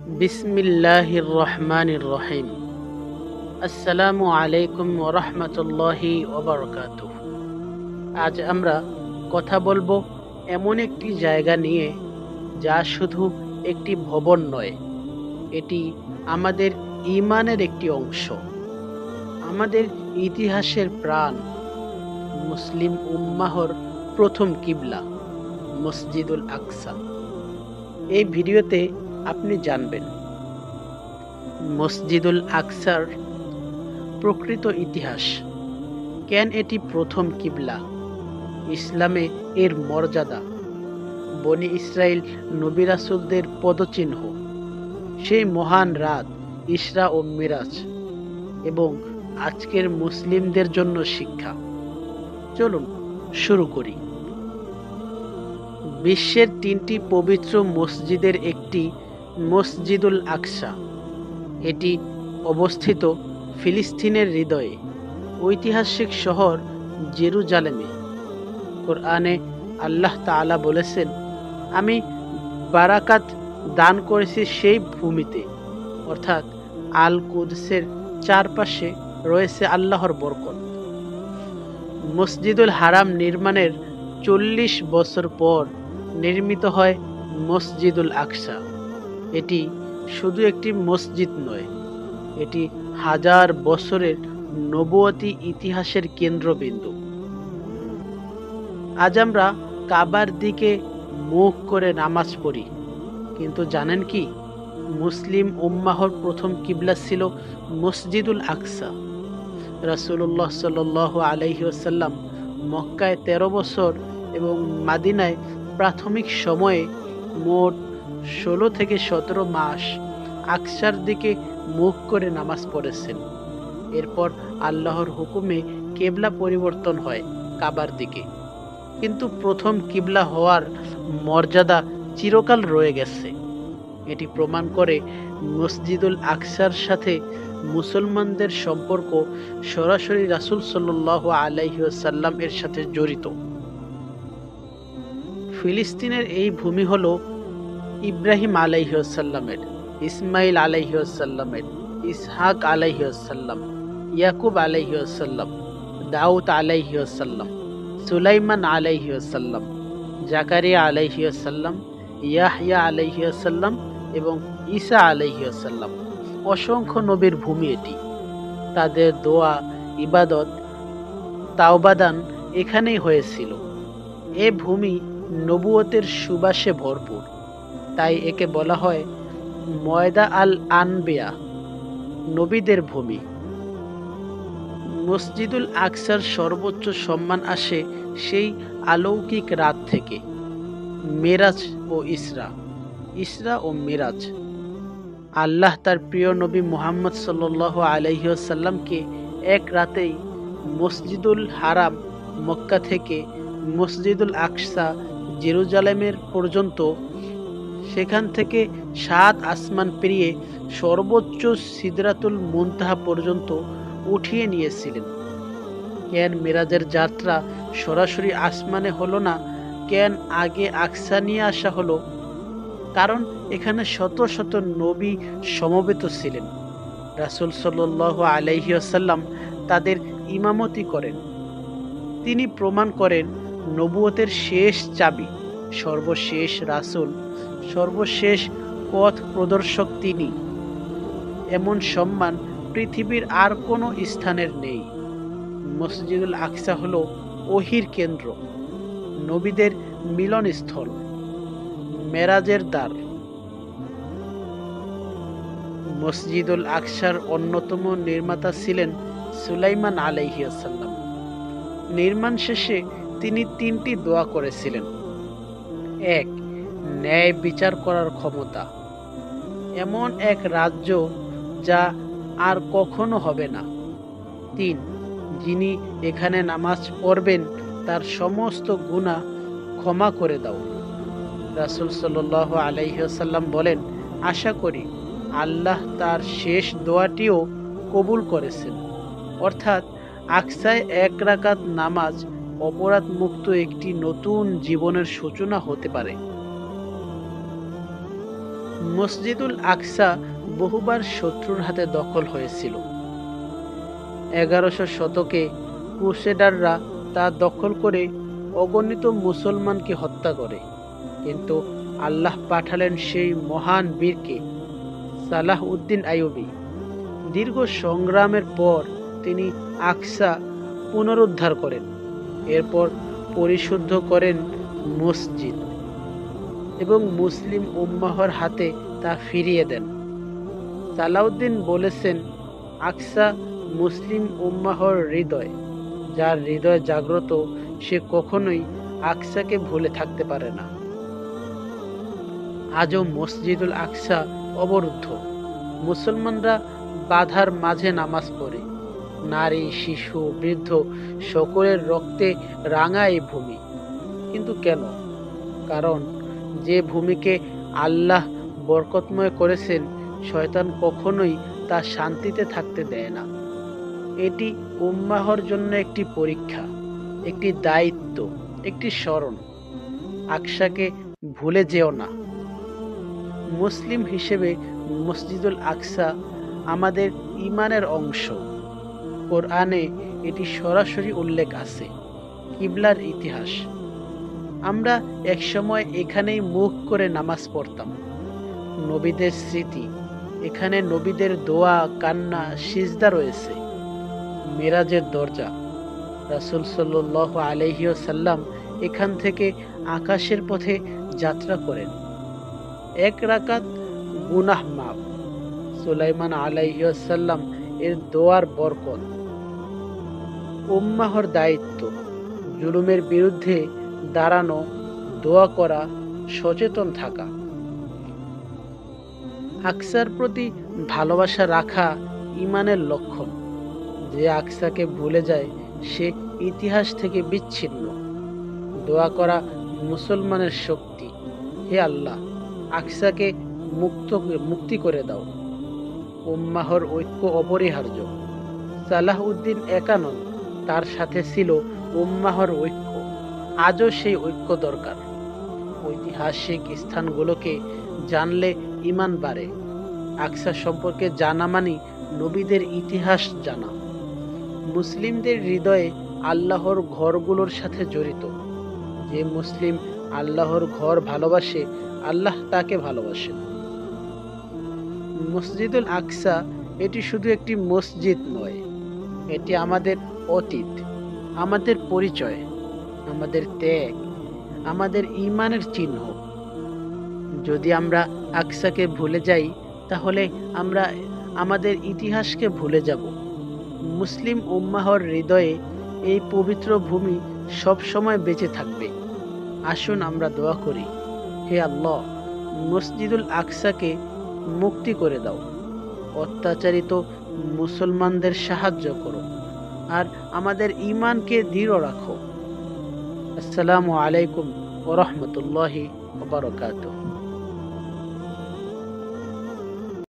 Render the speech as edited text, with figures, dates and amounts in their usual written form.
বিসমিল্লাহির রহমানির রহিম। আসসালামু আলাইকুম ওয়া রাহমাতুল্লাহি ওয়া বারাকাতুহু। আজ আমরা কথা বলবো এমন একটি জায়গা নিয়ে যা শুধু একটি ভবন নয়, এটি আমাদের ঈমানের একটি অংশ, আমাদের ইতিহাসের প্রাণ, মুসলিম উম্মাহর প্রথম কিবলা মসজিদুল আকসা। এই ভিডিওতে আপনি জানবেন মসজিদুল আকসার প্রকৃত ইতিহাস, কেন এটি প্রথম কিবলা, ইসলামে এর মর্যাদা, বনি ইসরাইল নবী রাসূলদের পদচিহ্ন, সেই মহান রাত ইসরা ও মিরাজ, এবং আজকের মুসলিমদের জন্য শিক্ষা। চলুন শুরু করি। বিশ্বের ৩টি পবিত্র মসজিদের একটি মসজিদুল আকসা। এটি অবস্থিত ফিলিস্তিনের হৃদয়ে ঐতিহাসিক শহর জেরুজালেমে। কোরআনে আল্লাহ তাআলা বলেছেন, আমি বারাকাত দান করেছি সেই ভূমিতে, অর্থাৎ আল কুদসের চারপাশে রয়েছে আল্লাহর বরকত। মসজিদুল হারাম নির্মাণের ৪০ বছর পর নির্মিত হয় মসজিদুল আকসা। এটি শুধু একটি মসজিদ নয়, এটি হাজার বছরের নবুয়তি ইতিহাসের কেন্দ্রবিন্দু। আজ আমরা কাবার দিকে মুখ করে নামাজ পড়ি, কিন্তু জানেন কি, মুসলিম উম্মাহর প্রথম কিবলা ছিল মসজিদুল আকসা। রাসূলুল্লাহ সাল্লাল্লাহু আলাইহি ওয়াসাল্লাম মক্কায় ১৩ বছর এবং মাদিনায় প্রাথমিক সময়ে মোট ১৬ থেকে ১৭ মাস আকসার দিকে মুখ করে নামাজ পড়েছেন। এরপর আল্লাহর হুকুমে কিবলা পরিবর্তন হয় কাবার দিকে, কিন্তু প্রথম কিবলা হওয়ার মর্যাদা চিরকাল রয়ে গেছে। এটি প্রমাণ করে মসজিদুল আকসার সাথে মুসলমানদের সম্পর্ক সরাসরি রাসূল সাল্লাল্লাহু আলাইহি ওয়াসাল্লাম এর সাথে জড়িত। ফিলিস্তিনের এই ভূমি হলো ইব্রাহিম আলাইহিস সালামের, ইসমাইল আলাইহিস সালামের, ইসহাক আলাইহিস সালাম, ইয়াকুব আলাইহিস সালাম, দাউদ আলাইহিস সালাম, সুলাইমান আলাইহিস সালাম, জাকারিয়া আলাইহিস সালাম, ইয়াহইয়া আলাইহিস সালাম এবং ঈসা আলাইহিস সালাম। অসংখ্য নবীর ভূমি এটি। তাদের দোয়া, ইবাদত, তাওবাদান এখানেই হয়েছিল। এ ভূমি নবুয়তের সুবাসে ভরপুর, তাই একে বলা হয় ময়দা আল আনবিয়া, নবীদের ভূমি। মসজিদুল আকসার সর্বোচ্চ সম্মান আসে সেই অলৌকিক রাত থেকে, মেরাজ ও ইসরা। ইসরা ও মিরাজ, আল্লাহ তার প্রিয় নবী মুহাম্মদ সাল্লাল্লাহু আলাইহি ওয়াসাল্লামকে এক রাতেই মসজিদুল হারাম মক্কা থেকে মসজিদুল আকসা জেরুজালেমের পর্যন্ত, সেখান থেকে ৭ আসমান পেরিয়ে সর্বোচ্চ সিদরাতুল মুনতাহা পর্যন্ত উঠিয়ে নিয়েছিলেন। কেন মিরাজের যাত্রা সরাসরি আসমানে হলো না, কেন আগে আকসা নিয়ে আসা হলো? কারণ এখানে শত শত নবী সমবেত ছিলেন। রাসূল সাল্লাল্লাহু আলাইহি ওয়াসাল্লাম তাদের ইমামতি করেন। তিনি প্রমাণ করেন নবুয়তের শেষ চাবি, সর্বশেষ রাসূল, সর্বশেষ পথ প্রদর্শক তিনি। এমন সম্মান পৃথিবীর আর কোনো স্থানের নেই। মসজিদুল আকসা হলো ওহীর কেন্দ্র, নবীদের মিলনস্থল, মেরাজের দ্বার। মসজিদুল আকসার অন্যতম নির্মাতা ছিলেন সুলাইমান আলাইহিস সালাম। নির্মাণ শেষে তিনি ৩টি দোয়া করেছিলেন। ১. ন্যায় বিচার করার ক্ষমতা, এমন এক রাজ্য যা আর কখনো হবে না। ৩. যিনি এখানে নামাজ পড়বেন তার সমস্ত গুনাহ ক্ষমা করে দাও। রাসূল সাল্লাল্লাহু আলাইহি ওয়াসাল্লাম বলেন, আশা করি আল্লাহ তার শেষ দোয়াটিও কবুল করেছেন। অর্থাৎ আকসায় ১ রাকাত নামাজ অপরাধ মুক্ত একটি নতুন জীবনের সূচনা হতে পারে। মসজিদুল আকসা বহুবার শত্রুর হাতে দখল হয়েছিল। 1100 শতকে ক্রুসেডাররা তা দখল করে অগণিত মুসলমানকে হত্যা করে, কিন্তু আল্লাহ পাঠালেন সেই মহান বীরকে, সালাহ উদ্দিন আইয়ুবী। দীর্ঘ সংগ্রামের পর তিনি আকসা পুনরুদ্ধার করেন, এরপর পরিশুদ্ধ করেন মসজিদ এবং মুসলিম উম্মাহর হাতে তা ফিরিয়ে দেন। সালাউদ্দিন বলেছেন, আকসা মুসলিম উম্মাহর হৃদয়, যার হৃদয় জাগ্রত সে কখনোই আকসাকে ভুলে থাকতে পারে না। আজও মসজিদুল আকসা অবরুদ্ধ, মুসলমানরা বাধার মাঝে নামাজ পড়ে। নারী, শিশু, বৃদ্ধ সকলের রক্তে রাঙা এই ভূমি। কিন্তু কেন? কারণ যে ভূমিকে আল্লাহ বরকতময় করেছেন, শয়তান কখনোই তা শান্তিতে থাকতে দেয় না। এটি উম্মাহর জন্য একটি পরীক্ষা, একটি দায়িত্ব, একটি স্মরণ। আকসাকে ভুলে যেও না। মুসলিম হিসেবে মসজিদুল আকসা আমাদের ঈমানের অংশ। কোরআনে এটি সরাসরি উল্লেখ আছে। কিবলার ইতিহাস, আমরা একসময় এখানেই মুখ করে নামাজ পড়তাম। নবীদের স্মৃতি, এখানে নবীদের দোয়া, কান্না, সিজদা রয়েছে। মেরাজের দরজা, রাসূল সাল্লাল্লাহু আলাইহি ওয়াসাল্লাম এখান থেকে আকাশের পথে যাত্রা করেন। 1 রাকাত গুনাহ মাফ, সুলাইমান আলাইহি ওয়াসাল্লাম এর দোয়ার বরকত। উম্মাহর দায়িত্ব, জুলুমের বিরুদ্ধে দাঁড়ানো, দোয়া করা, সচেতন থাকা। আকসার প্রতি ভালোবাসা রাখা ঈমানের লক্ষণ। যে আকসাকে ভুলে যায় সে ইতিহাস থেকে বিচ্ছিন্ন। দোয়া করা মুসলমানের শক্তি। হে আল্লাহ, আকসাকে মুক্তি করে দাও। উম্মাহর ঐক্য অপরিহার্য। সালাহ উদ্দিন একা নন, তার সাথে ছিল উম্মাহর ঐক্য। আজও সেই ঐক্য দরকার। ঐতিহাসিক স্থানগুলোকে জানলে ঈমান বাড়ে। আকসা সম্পর্কে জানা মানে নবীদের ইতিহাস জানা। মুসলিমদের হৃদয়ে আল্লাহর ঘরগুলোর সাথে জড়িত। যে মুসলিম আল্লাহর ঘর ভালোবাসে, আল্লাহ তাকে ভালোবাসেন। মসজিদুল আকসা এটি শুধু একটি মসজিদ নয়, এটি আমাদের অতীত, আমাদের পরিচয়, আমাদের ত্যাগ, আমাদের ঈমানের চিহ্ন। যদি আমরা আকসাকে ভুলে যাই, তাহলে আমরা আমাদের ইতিহাসকে ভুলে যাব। মুসলিম উম্মাহর হৃদয়ে এই পবিত্র ভূমি সব সময় বেঁচে থাকবে। আসুন আমরা দোয়া করি, হে আল্লাহ, মসজিদুল আকসাকে মুক্তি করে দাও। অত্যাচারিত মুসলমানদের সাহায্য করো, আর আমাদের ঈমানকে দৃঢ় রাখো। আসসালামু আলাইকুম ওয়া রাহমাতুল্লাহি ওয়া বারাকাতুহু।